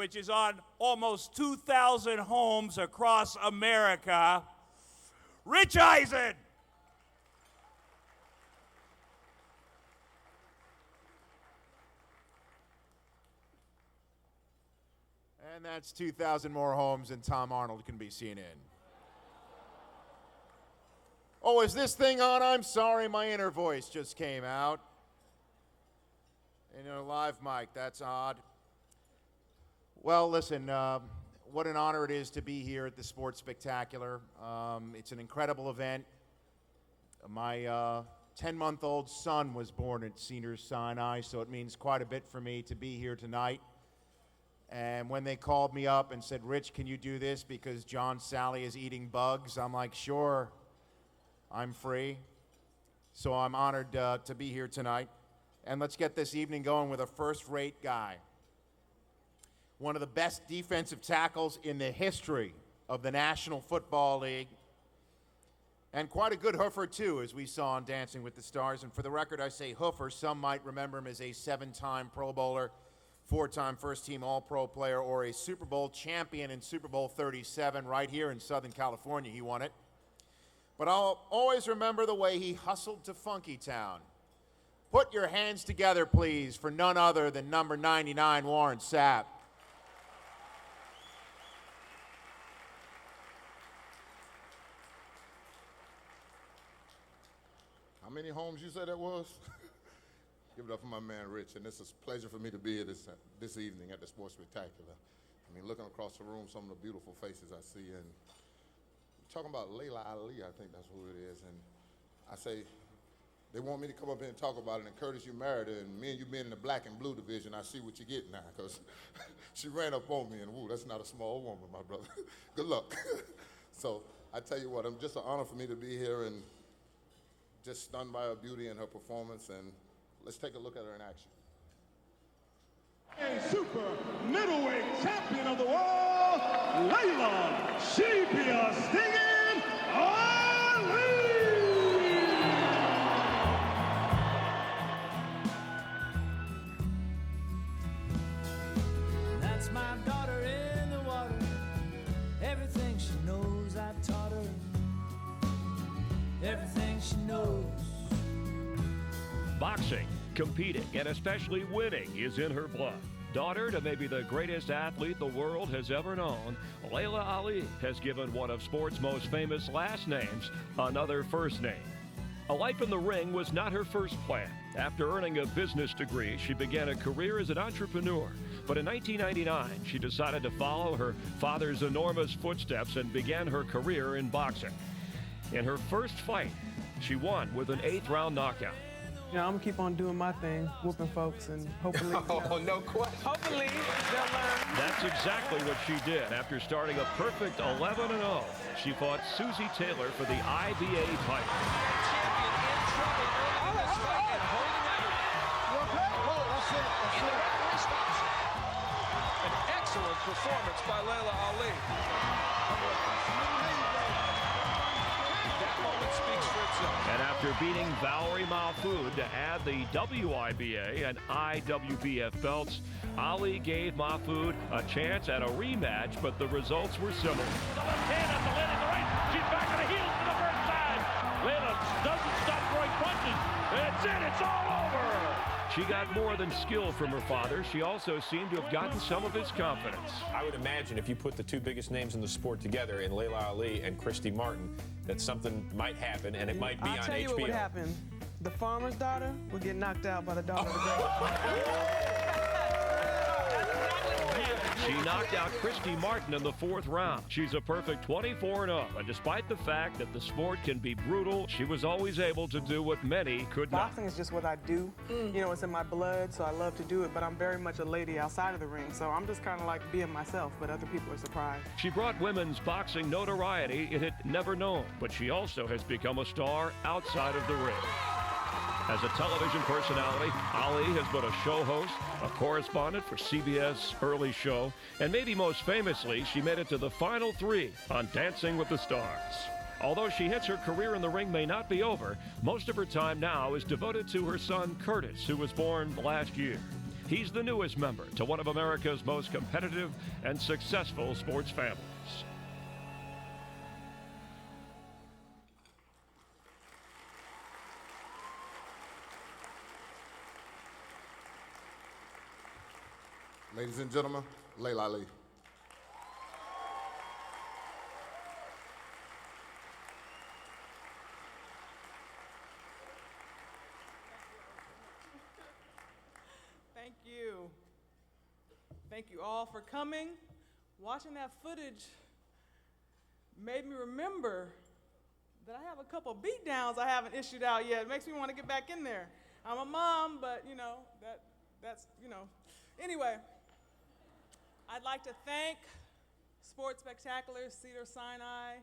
which is on almost 2,000 homes across America, Rich Eisen. And that's 2,000 more homes than Tom Arnold can be seen in. Oh, is this thing on? I'm sorry, my inner voice just came out. In a live mic, that's odd. Well, listen, what an honor it is to be here at the Sports Spectacular. It's an incredible event. My 10-month-old son was born at Cedars-Sinai, so it means quite a bit for me to be here tonight. And when they called me up and said, Rich, can you do this because John Sally is eating bugs? I'm like, sure, I'm free. So I'm honored to be here tonight. And let's get this evening going with a first-rate guy. One of the best defensive tackles in the history of the National Football League. And quite a good hoofer, too, as we saw on Dancing with the Stars. And for the record, I say hoofer. Some might remember him as a 7-time Pro Bowler, 4-time first-team All-Pro player, or a Super Bowl champion in Super Bowl 37 right here in Southern California. He won it. But I'll always remember the way he hustled to Funky Town. Put your hands together, please, for none other than number 99, Warren Sapp. How many homes you said that was? Give it up for my man Rich, and it's a pleasure for me to be here this evening at the Sports Spectacular. I mean, looking across the room, some of the beautiful faces I see, and talking about Laila Ali, I think that's who it is, and I say, they want me to come up here and talk about it, and Curtis, you married her, and me and you being in the black and blue division, I see what you get now, because she ran up on me, and woo, that's not a small woman, my brother. Good luck. So I tell you what, it's just an honor for me to be here, and just stunned by her beauty and her performance, and let's take a look at her in action. A super middleweight champion of the world, Laila Shibia Stingin' Ali! That's my daughter in the water. Everything she knows I taught her. Everything she knows. Boxing, competing, and especially winning is in her blood. Daughter to maybe the greatest athlete the world has ever known, Laila Ali has given one of sport's most famous last names another first name. A life in the ring was not her first plan. After earning a business degree, she began a career as an entrepreneur. But in 1999, she decided to follow her father's enormous footsteps and began her career in boxing. In her first fight, she won with an 8th-round knockout. You know, I'm gonna keep on doing my thing, whooping folks, and hopefully, no question. Hopefully they'll learn. That's exactly what she did. After starting a perfect 11-0, she fought Susie Taylor for the IBA title. Champion in trouble early in this fight and holding out. That's it. In the referee stops. An excellent performance by Laila Ali. That moment speaks for itself. And after beating Valerie Mahfoud to add the WIBA and IWBF belts, Ali gave Mahfoud a chance at a rematch, but the results were similar. The left hand at the landing, the right. She's back on the heels for the first time. Laila doesn't stop throwing punches. It's it. It's all over. She got more than skill from her father. She also seemed to have gotten some of his confidence. I would imagine if you put the two biggest names in the sport together, in Laila Ali and Christy Martin, that something might happen, and it might be on HBO. I'll tell you what would happen. The farmer's daughter would get knocked out by the daughter of the great. She knocked out Christy Martin in the 4th round. She's a perfect 24-0, and despite the fact that the sport can be brutal, she was always able to do what many could not. Boxing is just what I do. You know, it's in my blood, so I love to do it, but I'm very much a lady outside of the ring, so I'm just kind of like being myself, but other people are surprised. She brought women's boxing notoriety it had never known, but she also has become a star outside of the ring. As a television personality, Ali has been a show host, a correspondent for CBS' early show, and maybe most famously, she made it to the final 3 on Dancing with the Stars. Although she hits her career in the ring may not be over, most of her time now is devoted to her son, Curtis, who was born last year. He's the newest member to one of America's most competitive and successful sports families. Ladies and gentlemen, Laila Ali. Thank you. Thank you all for coming. Watching that footage made me remember that I have a couple beatdowns I haven't issued out yet. It makes me want to get back in there. I'm a mom, but that's. Anyway, I'd like to thank Sports Spectacular Cedars-Sinai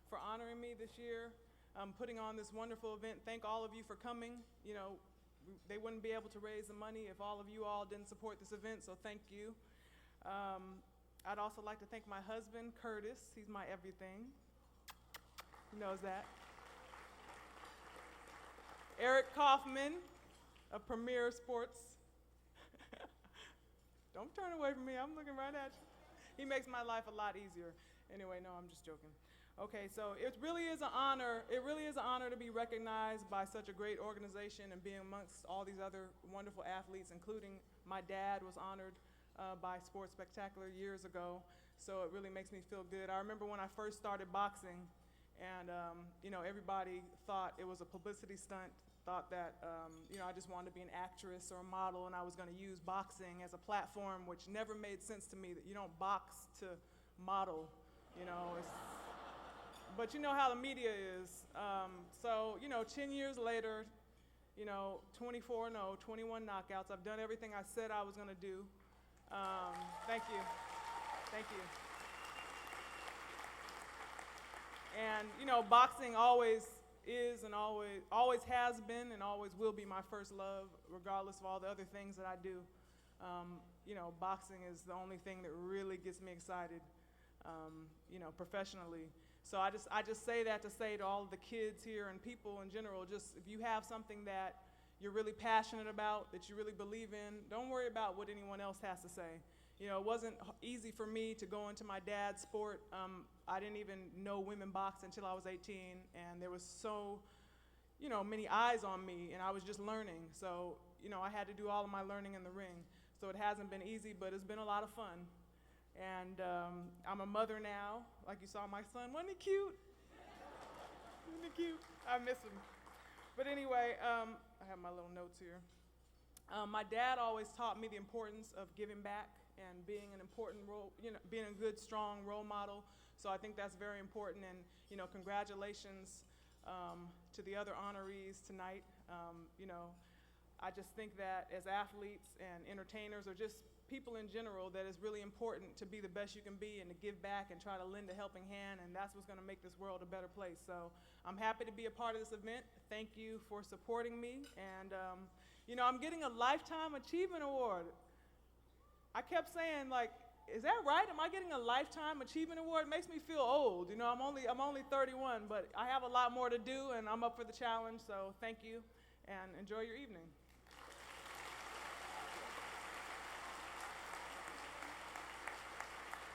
for honoring me this year, putting on this wonderful event. Thank all of you for coming. They wouldn't be able to raise the money if all of you all didn't support this event, so thank you. I'd also like to thank my husband, Curtis. He's my everything. He knows that. Eric Kaufman of Premier Sports. Don't turn away from me, I'm looking right at you. He makes my life a lot easier. Anyway, no, I'm just joking. Okay, so it really is an honor to be recognized by such a great organization and being amongst all these other wonderful athletes, including my dad was honored by Sports Spectacular years ago, so it really makes me feel good. I remember when I first started boxing, and everybody thought it was a publicity stunt, thought that I just wanted to be an actress or a model, and I was going to use boxing as a platform, which never made sense to me, that you don't box to model, but you know how the media is. So 10 years later, 24-0, 21 knockouts. I've done everything I said I was going to do. Thank you. Thank you. And, boxing always is and always has been and always will be my first love, regardless of all the other things that I do. Boxing is the only thing that really gets me excited, professionally. So I just say that to say to all of the kids here and people in general, just if you have something that you're really passionate about, that you really believe in, don't worry about what anyone else has to say. It wasn't easy for me to go into my dad's sport. I didn't even know women boxed until I was 18, and there was so, many eyes on me, and I was just learning. So, I had to do all of my learning in the ring. So it hasn't been easy, but it's been a lot of fun. And I'm a mother now. Like you saw my son, wasn't he cute? Wasn't he cute? I miss him. But anyway, I have my little notes here. My dad always taught me the importance of giving back and being an important role, being a good, strong role model. So I think that's very important. And congratulations to the other honorees tonight. I just think that as athletes and entertainers, or just people in general, that it's really important to be the best you can be and to give back and try to lend a helping hand, and that's what's going to make this world a better place. So I'm happy to be a part of this event. Thank you for supporting me. And I'm getting a Lifetime Achievement Award. I kept saying, is that right? Am I getting a Lifetime Achievement Award? It makes me feel old. I'm only 31, but I have a lot more to do, and I'm up for the challenge. So thank you, and enjoy your evening.